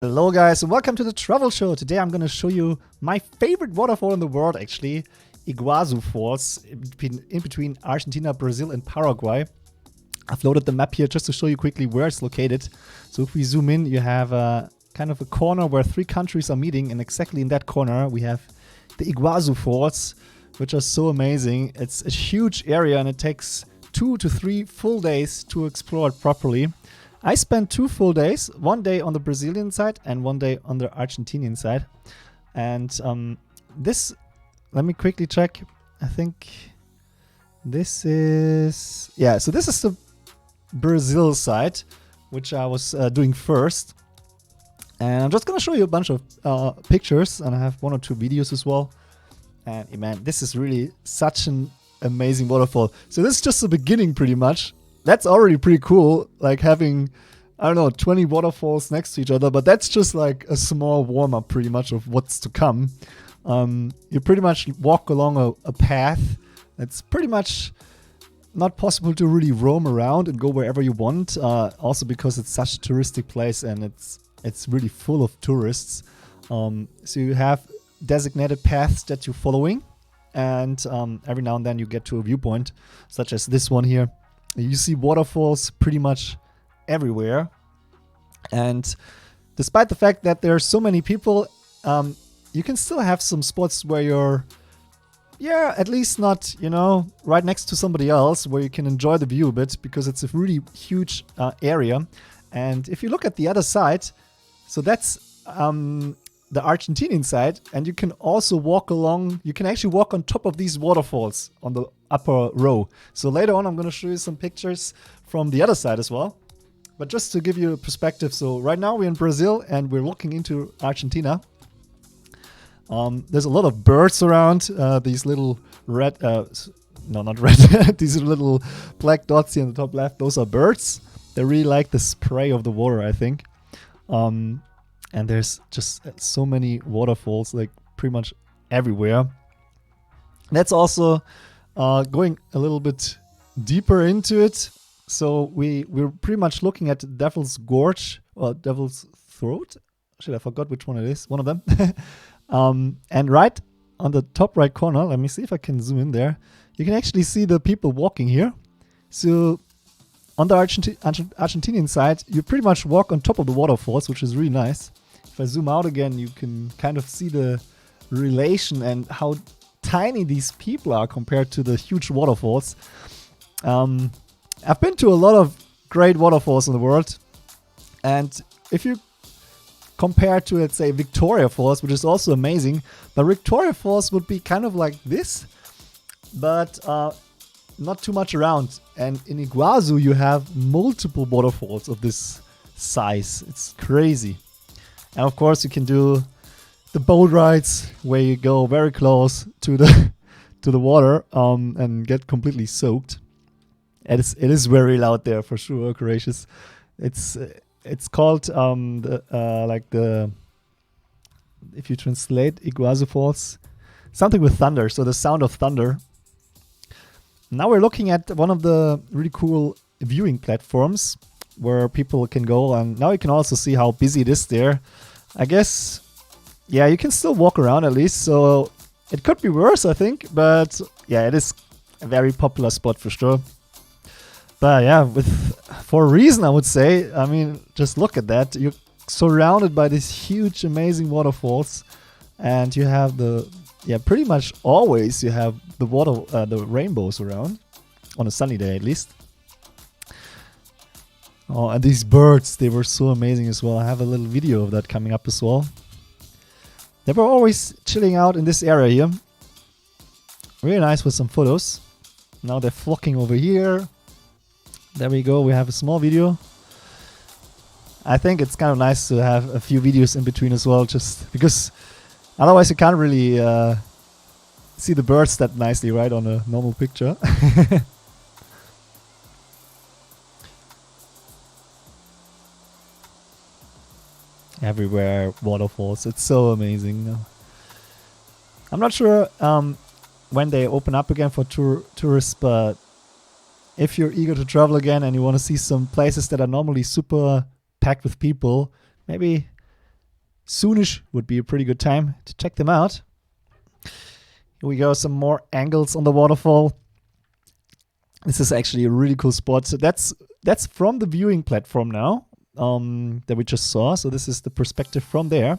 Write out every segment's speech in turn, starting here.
Hello guys and welcome to the travel show. Today I'm going to show you my favorite waterfall in the world actually, Iguazu Falls, in between Argentina, Brazil and Paraguay. I've loaded the map here just to show you quickly where it's located. So if we zoom in, you have kind of a corner where three countries are meeting, and exactly in that corner we have the Iguazu Falls, which are so amazing. It's a huge area and it takes 2 to 3 full days to explore it properly. I spent 2 full days, one day on the Brazilian side and one day on the Argentinian side. And this, let me quickly check. I think this is, yeah, so this is the Brazil side, which I was doing first. And I'm just gonna show you a bunch of pictures, and I have 1 or 2 videos as well. And man, this is really such an amazing waterfall. So this is just the beginning pretty much. That's already pretty cool, like having, I don't know, 20 waterfalls next to each other, but that's just like a small warm-up pretty much of what's to come. You pretty much walk along a path. It's pretty much not possible to really roam around and go wherever you want, also because it's such a touristic place and it's really full of tourists. So you have designated paths that you're following, and every now and then you get to a viewpoint, such as this one here. You see waterfalls pretty much everywhere, and despite the fact that there are so many people, you can still have some spots where you're, yeah, at least not, you know, right next to somebody else, where you can enjoy the view a bit, because it's a really huge area. And if you look at the other side, so that's the Argentinian side, and you can also walk along, you can actually walk on top of these waterfalls on the upper row. So later on I'm going to show you some pictures from the other side as well. But just to give you a perspective, so right now we're in Brazil and we're looking into Argentina. There's a lot of birds around, these little red, no not red, these little black dots here in the top left, those are birds. They really like the spray of the water, I think. And there's just so many waterfalls, like pretty much everywhere. That's also going a little bit deeper into it. So we're pretty much looking at Devil's Gorge, or Devil's Throat. Shit, I forgot which one it is. One of them. And right on the top right corner, let me see if I can zoom in there. You can actually see the people walking here. So on the Argentinian side, you pretty much walk on top of the waterfalls, which is really nice. If I zoom out again, you can kind of see the relation and how tiny these people are compared to the huge waterfalls. I've been to a lot of great waterfalls in the world, and if you compare to, let's say, Victoria Falls, which is also amazing, but Victoria Falls would be kind of like this, but not too much around. And in Iguazu you have multiple waterfalls of this size. It's crazy. And of course you can do the boat rides where you go very close to the water and get completely soaked. It is very loud there for sure, Gracious. It's called if you translate Iguazu Falls, something with thunder, so the sound of thunder. Now we're looking at one of the really cool viewing platforms where people can go, and now you can also see how busy it is there. I guess, yeah, you can still walk around at least, so it could be worse, I think, but yeah, it is a very popular spot for sure. But yeah, for a reason, I would say. I mean, just look at that. You're surrounded by these huge, amazing waterfalls, and you have pretty much always you have the rainbows around, on a sunny day at least. Oh, and these birds, they were so amazing as well. I have a little video of that coming up as well. They were always chilling out in this area here. Really nice with some photos. Now they're flocking over here. There we go, we have a small video. I think it's kind of nice to have a few videos in between as well, just because otherwise you can't really see the birds that nicely, right, on a normal picture. Everywhere waterfalls, it's so amazing. I'm not sure when they open up again for tourists, but if you're eager to travel again and you want to see some places that are normally super packed with people, maybe soonish would be a pretty good time to check them out. Here we go, some more angles on the waterfall. This is actually a really cool spot. So that's from the viewing platform now that we just saw. So this is the perspective from there.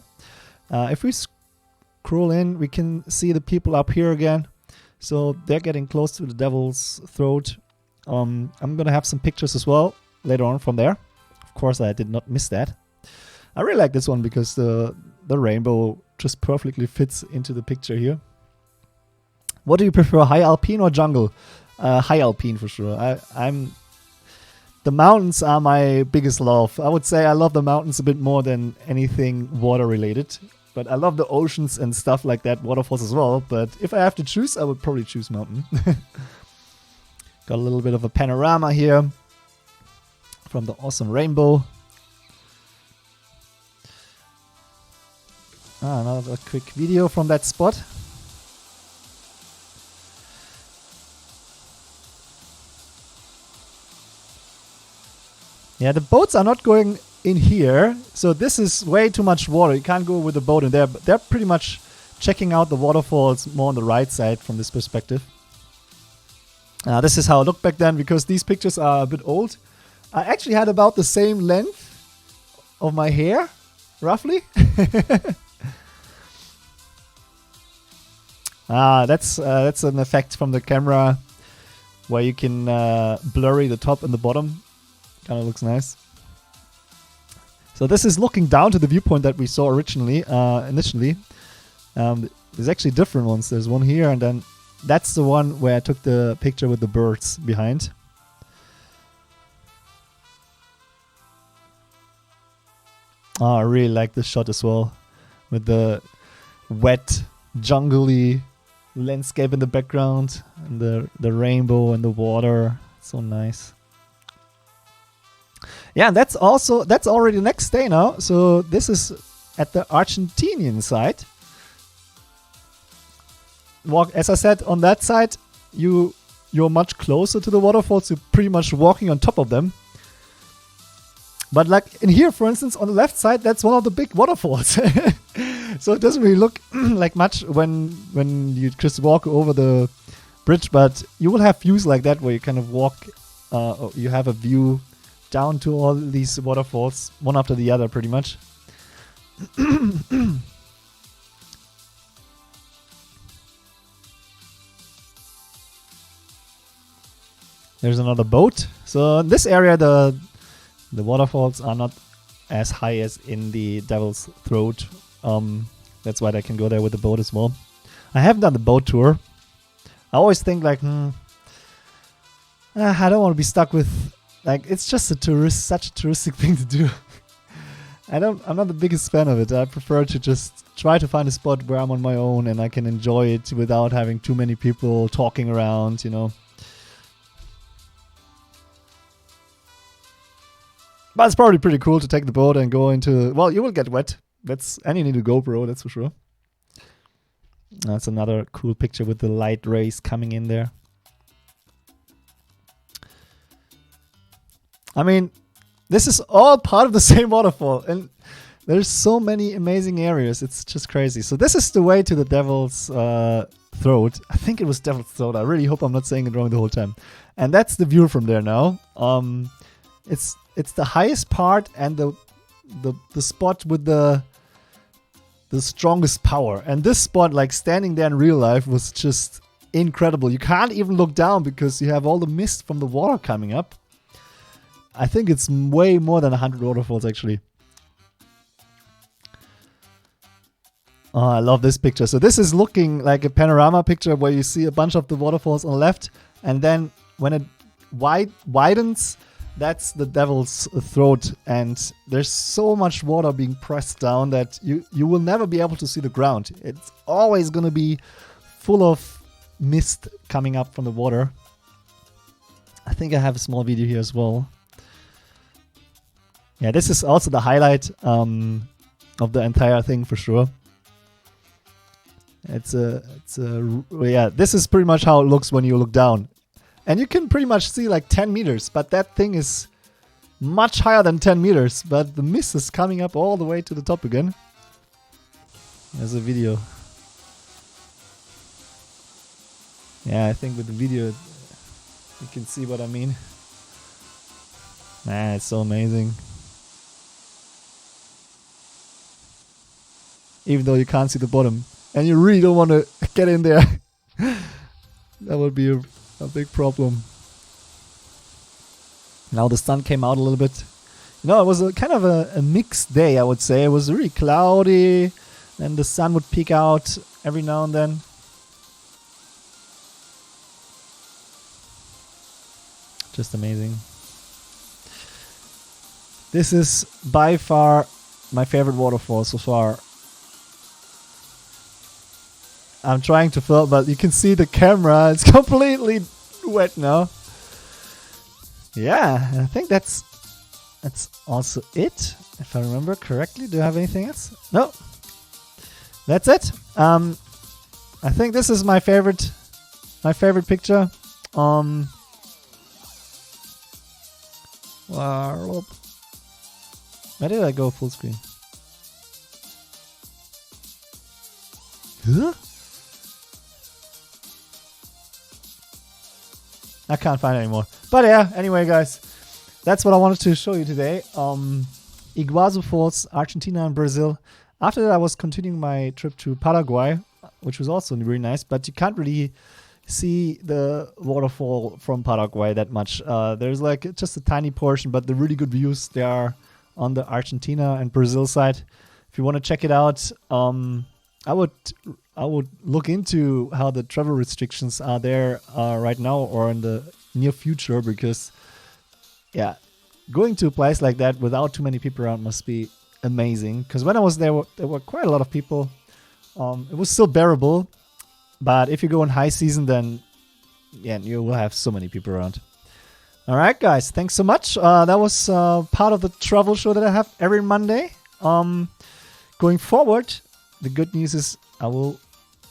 If we scroll in, we can see the people up here again. So they're getting close to the Devil's Throat. I'm gonna have some pictures as well later on from there. Of course, I did not miss that. I really like this one because the rainbow just perfectly fits into the picture here. What do you prefer, high alpine or jungle? High alpine for sure. The mountains are my biggest love. I would say I love the mountains a bit more than anything water related. But I love the oceans and stuff like that, waterfalls as well. But if I have to choose, I would probably choose mountain. Got a little bit of a panorama here from the awesome rainbow. Another quick video from that spot. Yeah, the boats are not going in here, so this is way too much water. You can't go with the boat in there, but they're pretty much checking out the waterfalls more on the right side from this perspective. This is how it looked back then, because these pictures are a bit old. I actually had about the same length of my hair, roughly. That's an effect from the camera where you can blurry the top and the bottom. Kind of looks nice. So this is looking down to the viewpoint that we saw originally, initially. There's actually different ones. There's one here, and then that's the one where I took the picture with the birds behind. Oh, I really like this shot as well, with the wet, jungly landscape in the background, and the rainbow and the water. So nice. Yeah, that's already the next day now. So this is at the Argentinian side. As I said, on that side, you're much closer to the waterfalls. You're pretty much walking on top of them. But like in here, for instance, on the left side, that's one of the big waterfalls. So it doesn't really look like much when you just walk over the bridge. But you will have views like that where you kind of walk. You have a view down to all these waterfalls, one after the other, pretty much. There's another boat. So in this area, the waterfalls are not as high as in the Devil's Throat. That's why I can go there with the boat as well. I haven't done the boat tour. I always think like, I don't want to be stuck with, like, it's just such a touristic thing to do. I'm not the biggest fan of it. I prefer to just try to find a spot where I'm on my own and I can enjoy it without having too many people talking around, you know. But it's probably pretty cool to take the boat and go into... Well, you will get wet. And you need a GoPro, that's for sure. That's another cool picture with the light rays coming in there. I mean, this is all part of the same waterfall. And there's so many amazing areas. It's just crazy. So this is the way to the Devil's Throat. I think it was Devil's Throat. I really hope I'm not saying it wrong the whole time. And that's the view from there now. It's the highest part and the spot with the strongest power. And this spot, like standing there in real life, was just incredible. You can't even look down because you have all the mist from the water coming up. I think it's way more than 100 waterfalls actually. Oh, I love this picture. So this is looking like a panorama picture where you see a bunch of the waterfalls on the left, and then when it widens, that's the Devil's Throat, and there's so much water being pressed down that you will never be able to see the ground. It's always going to be full of mist coming up from the water. I think I have a small video here as well. Yeah, this is also the highlight of the entire thing for sure. Yeah, this is pretty much how it looks when you look down. And you can pretty much see like 10 meters, but that thing is much higher than 10 meters. But the mist is coming up all the way to the top again. There's a video. Yeah, I think with the video you can see what I mean. Man, it's so amazing. Even though you can't see the bottom. And you really don't want to get in there. That would be a big problem. Now the sun came out a little bit. You know, it was a kind of a mixed day, I would say. It was really cloudy. And the sun would peek out every now and then. Just amazing. This is by far my favorite waterfall so far. I'm trying to film, but you can see the camera. It's completely wet now. Yeah, I think that's also it, if I remember correctly. Do I have anything else? No. That's it. I think this is my favorite picture. Why did I go full screen? Huh? I can't find it anymore. But yeah, anyway guys, that's what I wanted to show you today. Iguazu Falls, Argentina and Brazil. After that I was continuing my trip to Paraguay, which was also really nice, but you can't really see the waterfall from Paraguay that much. There's like just a tiny portion, but the really good views, they are on the Argentina and Brazil side. If you want to check it out, I would look into how the travel restrictions are there right now or in the near future, because yeah, going to a place like that without too many people around must be amazing. Because when I was there were quite a lot of people. It was still bearable, but if you go in high season, then yeah, you will have so many people around. All right, guys, thanks so much. That was part of the travel show that I have every Monday. Going forward, the good news is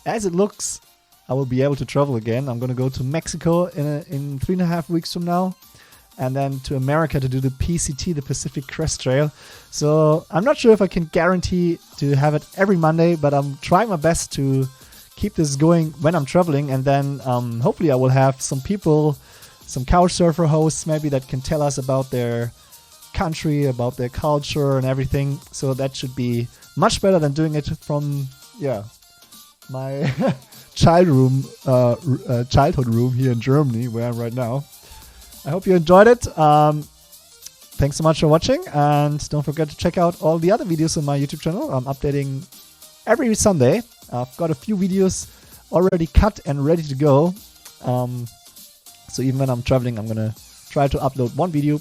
as it looks, I will be able to travel again. I'm going to go to Mexico in 3.5 weeks from now, and then to America to do the PCT, the Pacific Crest Trail. So I'm not sure if I can guarantee to have it every Monday, but I'm trying my best to keep this going when I'm traveling, and then hopefully I will have some people, some couch surfer hosts maybe, that can tell us about their country, about their culture and everything. So that should be much better than doing it from my childhood room here in Germany, where I'm right now. I hope you enjoyed it. Thanks so much for watching, and don't forget to check out all the other videos on my YouTube channel. I'm updating every Sunday. I've got a few videos already cut and ready to go. So even when I'm traveling, I'm gonna try to upload one video